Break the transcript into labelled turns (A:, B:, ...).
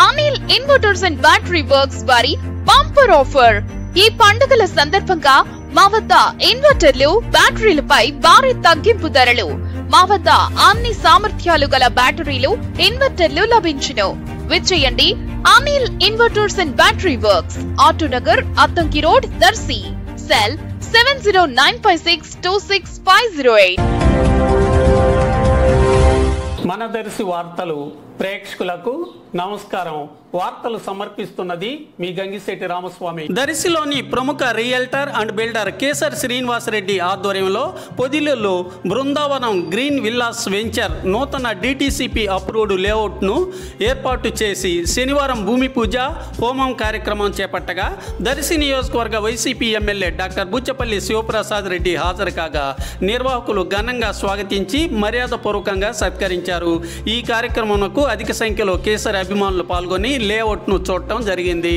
A: Anil inverters and battery works వారి bumper offer. ఈ పండుగల సందర్భంగా మా వద్ద ఇన్వర్టర్లు, బ్యాటరీలపై భారీ తగ్గింపు ధరలు. మా వద్ద అన్ని సామర్థ్యాలు గల బ్యాటరీలు, ఇన్వర్టర్లు లభించును. విచ్చేయండి Anil inverters and battery works, Autonagar, Addanki road, Darshi. Cell 7095626508.
B: మన దర్శి వార్తలు ప్రేక్షకులకు నమస్కారం. వార్తలు సమర్పిస్తున్నది మీ గంగిశెట్టి రామస్వామి. దర్శిలోని ప్రముఖ realtor and builder Kesar Srinivasa Reddy ఆధ్వర్యంలో పొదిలిలో బృందావనం గ్రీన్ విల్లాస్ వెంచర్ నూతన డిటిసిపి అప్రూవ్డ్ లేఅవుట్ను ఏర్పాటు చేసి శనివారం భూమి పూజ, హోమం కార్యక్రమం చేపట్టగా దర్శి నియోజకవర్గ YCP MLA doctor Buchepalli Sivaprasad Reddy హాజరు కాగా నిర్వాహకులు ఘనంగా స్వాగతించి మర్యాదపూర్వకంగా సత్కరించారు. ఈ కార్యక్రమంకు అధిక సంఖ్యలో కేసరి అభిమానులు పాల్గొని లేఅవుట్ను చూడటం జరిగింది.